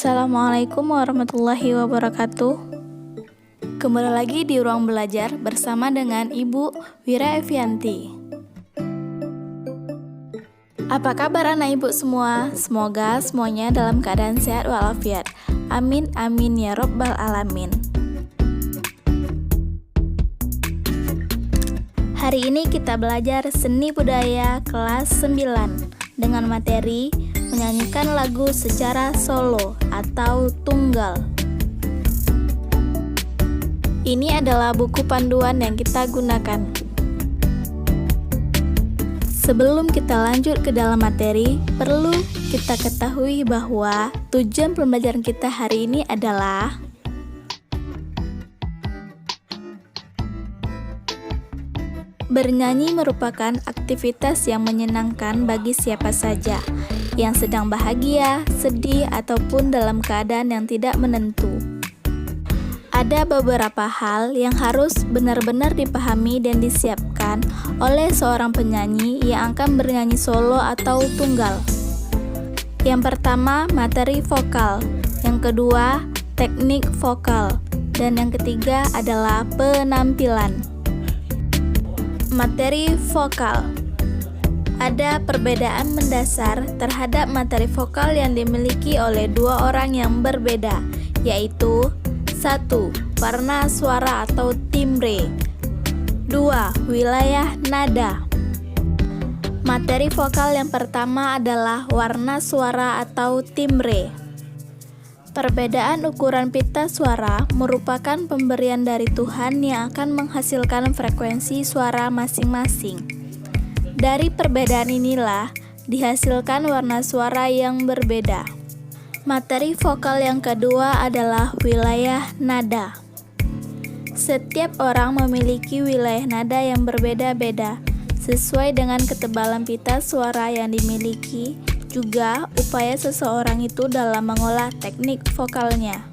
Assalamualaikum warahmatullahi wabarakatuh. Kembali lagi di ruang belajar bersama dengan Ibu Wira Evianti. Apa kabar anak ibu semua? Semoga semuanya dalam keadaan sehat walafiat. Amin amin ya robbal alamin. Hari ini kita belajar seni budaya kelas 9 dengan materi menyanyikan lagu secara solo atau tunggal. Ini adalah buku panduan yang kita gunakan. Sebelum kita lanjut ke dalam materi, perlu kita ketahui bahwa tujuan pembelajaran kita hari ini adalah bernyanyi merupakan aktivitas yang menyenangkan bagi siapa saja yang sedang bahagia, sedih, ataupun dalam keadaan yang tidak menentu. Ada beberapa hal yang harus benar-benar dipahami dan disiapkan oleh seorang penyanyi yang akan bernyanyi solo atau tunggal. Yang pertama, materi vokal. Yang kedua, teknik vokal. Dan yang ketiga adalah penampilan. Materi vokal. Ada perbedaan mendasar terhadap materi vokal yang dimiliki oleh dua orang yang berbeda, yaitu 1. Warna suara atau timbre. 2. Wilayah nada. Materi vokal yang pertama adalah warna suara atau timbre. Perbedaan ukuran pita suara merupakan pemberian dari Tuhan yang akan menghasilkan frekuensi suara masing-masing. Dari perbedaan inilah dihasilkan warna suara yang berbeda. Materi vokal yang kedua adalah wilayah nada. Setiap orang memiliki wilayah nada yang berbeda-beda sesuai dengan ketebalan pita suara yang dimiliki, juga upaya seseorang itu dalam mengolah teknik vokalnya.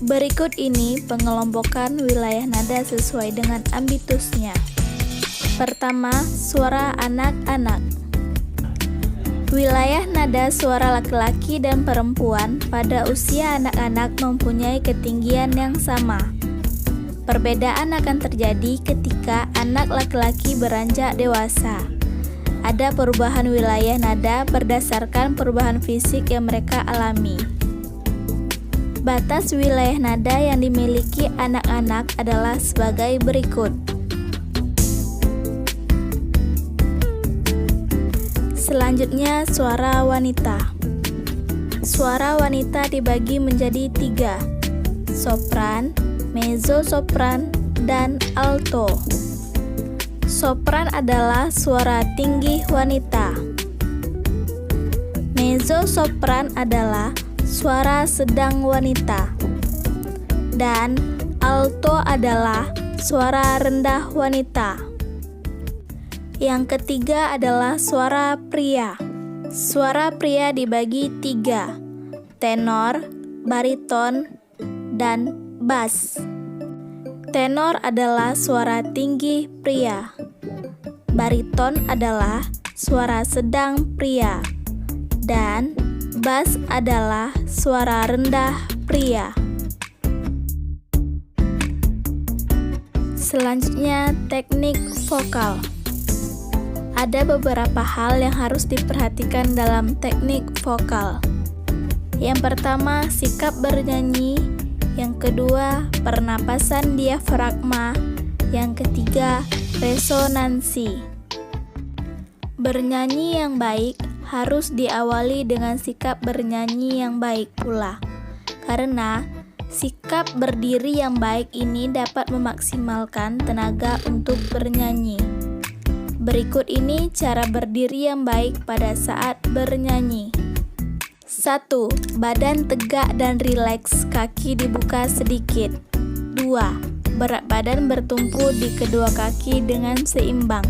Berikut ini pengelompokan wilayah nada sesuai dengan ambitusnya. Pertama, suara anak-anak. Wilayah nada suara laki-laki dan perempuan pada usia anak-anak mempunyai ketinggian yang sama. Perbedaan akan terjadi ketika anak laki-laki beranjak dewasa. Ada perubahan wilayah nada berdasarkan perubahan fisik yang mereka alami. Batas wilayah nada yang dimiliki anak-anak adalah sebagai berikut. Selanjutnya, suara wanita. Suara wanita dibagi menjadi 3, sopran, mezzo-sopran, dan alto. Sopran adalah suara tinggi wanita. Mezzo-sopran adalah suara sedang wanita. Dan alto adalah suara rendah wanita. Yang ketiga adalah suara pria. Suara pria dibagi 3, tenor, bariton, dan bass. Tenor adalah suara tinggi pria. Bariton adalah suara sedang pria. Dan bass adalah suara rendah pria. Selanjutnya, teknik vokal. Ada beberapa hal yang harus diperhatikan dalam teknik vokal. Yang pertama, sikap bernyanyi. Yang kedua, pernapasan diafragma. Yang ketiga, resonansi. Bernyanyi yang baik harus diawali dengan sikap bernyanyi yang baik pula. Karena sikap berdiri yang baik ini dapat memaksimalkan tenaga untuk bernyanyi. Berikut ini cara berdiri yang baik pada saat bernyanyi. 1. Badan tegak dan rileks, kaki dibuka sedikit. 2. Berat badan bertumpu di kedua kaki dengan seimbang.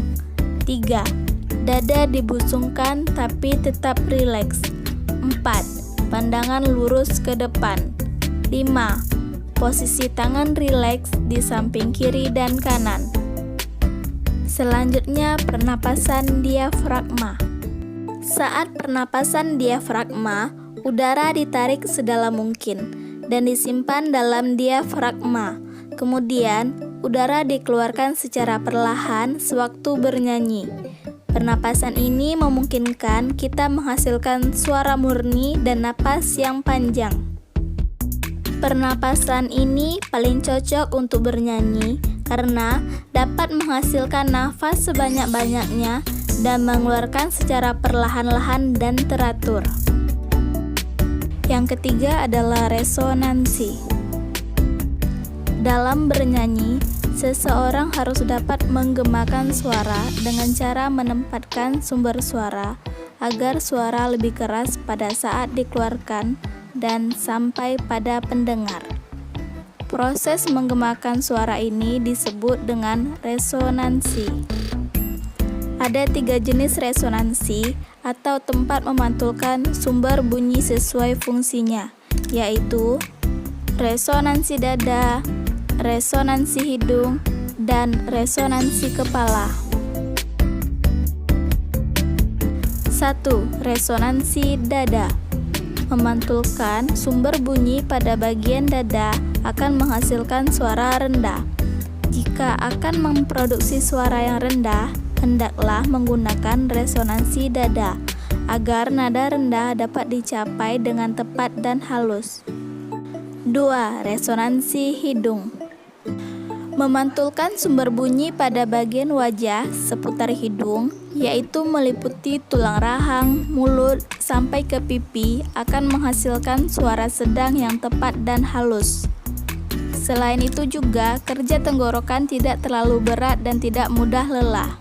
3. Dada dibusungkan tapi tetap rileks. 4. Pandangan lurus ke depan. 5. Posisi tangan rileks di samping kiri dan kanan. Selanjutnya, pernapasan diafragma. Saat pernapasan diafragma, Udara ditarik sedalam mungkin dan disimpan dalam diafragma. Kemudian, udara dikeluarkan secara perlahan sewaktu bernyanyi. Pernapasan ini memungkinkan kita menghasilkan suara murni dan napas yang panjang. Pernapasan ini paling cocok untuk bernyanyi karena dapat menghasilkan nafas sebanyak-banyaknya dan mengeluarkan secara perlahan-lahan dan teratur. Yang ketiga adalah resonansi. Dalam bernyanyi, seseorang harus dapat menggemakan suara dengan cara menempatkan sumber suara agar suara lebih keras pada saat dikeluarkan dan sampai pada pendengar. Proses menggemakan suara ini disebut dengan resonansi. Ada 3 jenis resonansi atau tempat memantulkan sumber bunyi sesuai fungsinya, yaitu resonansi dada, resonansi hidung, dan resonansi kepala. 1. Resonansi dada. Memantulkan sumber bunyi pada bagian dada akan menghasilkan suara rendah. Jika akan memproduksi suara yang rendah, hendaklah menggunakan resonansi dada agar nada rendah dapat dicapai dengan tepat dan halus. 2. Resonansi hidung. Memantulkan sumber bunyi pada bagian wajah seputar hidung, yaitu meliputi tulang rahang, mulut, sampai ke pipi, akan menghasilkan suara sedang yang tepat dan halus. Selain itu juga, kerja tenggorokan tidak terlalu berat dan tidak mudah lelah.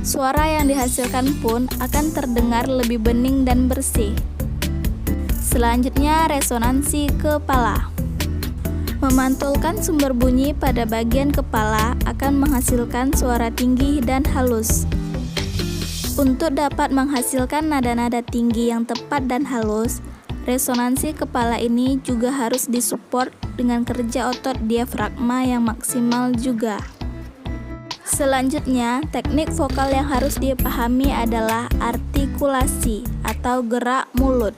Suara yang dihasilkan pun akan terdengar lebih bening dan bersih. Selanjutnya, resonansi kepala. Memantulkan sumber bunyi pada bagian kepala akan menghasilkan suara tinggi dan halus. Untuk dapat menghasilkan nada-nada tinggi yang tepat dan halus, resonansi kepala ini juga harus disupport dengan kerja otot diafragma yang maksimal juga. Selanjutnya, teknik vokal yang harus dipahami adalah artikulasi atau gerak mulut.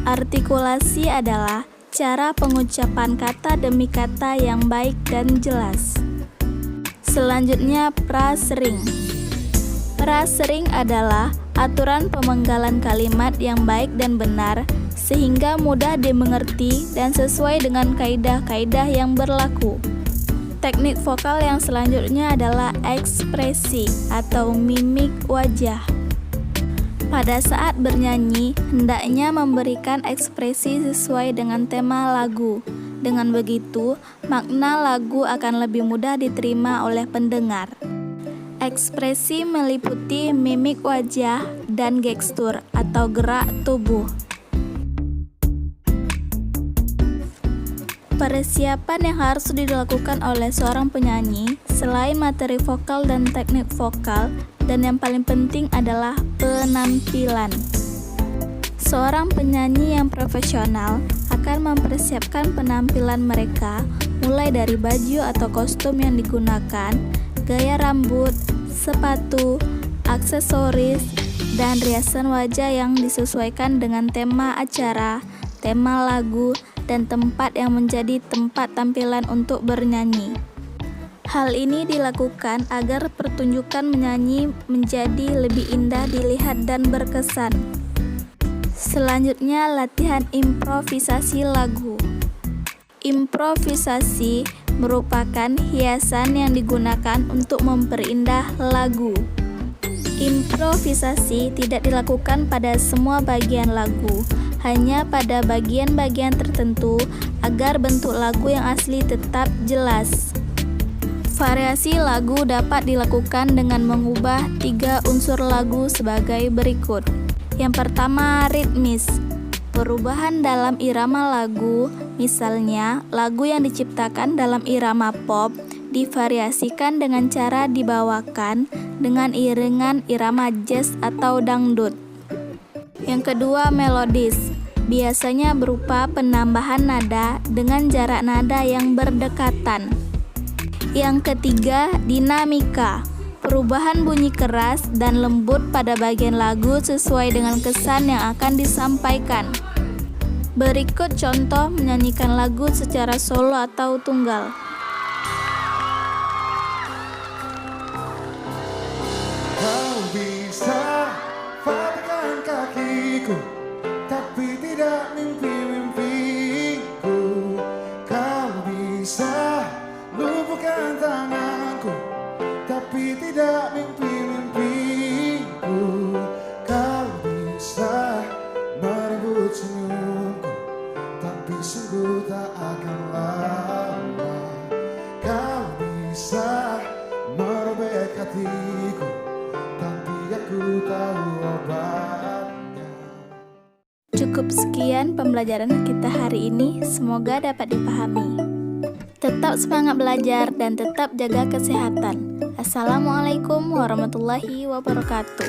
Artikulasi adalah cara pengucapan kata demi kata yang baik dan jelas. Selanjutnya, prasering. Prasering adalah aturan pemenggalan kalimat yang baik dan benar sehingga mudah dimengerti dan sesuai dengan kaidah-kaidah yang berlaku. Teknik vokal yang selanjutnya adalah ekspresi atau mimik wajah. Pada saat bernyanyi, hendaknya memberikan ekspresi sesuai dengan tema lagu. Dengan begitu, makna lagu akan lebih mudah diterima oleh pendengar. Ekspresi meliputi mimik wajah dan gestur atau gerak tubuh. Persiapan yang harus dilakukan oleh seorang penyanyi selain materi vokal dan teknik vokal, dan yang paling penting adalah penampilan. Seorang penyanyi yang profesional akan mempersiapkan penampilan mereka mulai dari baju atau kostum yang digunakan, gaya rambut, sepatu, aksesoris, dan riasan wajah yang disesuaikan dengan tema acara, tema lagu, dan tempat yang menjadi tempat tampilan untuk bernyanyi. Hal ini dilakukan agar pertunjukan menyanyi menjadi lebih indah dilihat dan berkesan. Selanjutnya, latihan improvisasi lagu. Improvisasi merupakan hiasan yang digunakan untuk memperindah lagu. Improvisasi tidak dilakukan pada semua bagian lagu, hanya pada bagian-bagian tertentu agar bentuk lagu yang asli tetap jelas. Variasi lagu dapat dilakukan dengan mengubah 3 unsur lagu sebagai berikut. Yang pertama, ritmis. Perubahan dalam irama lagu, misalnya lagu yang diciptakan dalam irama pop divariasikan dengan cara dibawakan dengan iringan irama jazz atau dangdut. Yang kedua, melodis. Biasanya berupa penambahan nada dengan jarak nada yang berdekatan. Yang ketiga, dinamika. Perubahan bunyi keras dan lembut pada bagian lagu sesuai dengan kesan yang akan disampaikan. Berikut contoh menyanyikan lagu secara solo atau tunggal. Kau bisa patahkan kakiku, tapi tidak mimpi-mimpiku. Kau bisa lumpuhkan tanganku, tapi tidak mimpi-mimpiku. Kau bisa merebut senyumku, tapi sungguh tak akan lama. Kau bisa merobek hatiku, tapi aku tahu obatnya. Cukup sekian pembelajaran kita hari ini, semoga dapat dipahami. Tetap semangat belajar dan tetap jaga kesehatan. Assalamualaikum warahmatullahi wabarakatuh.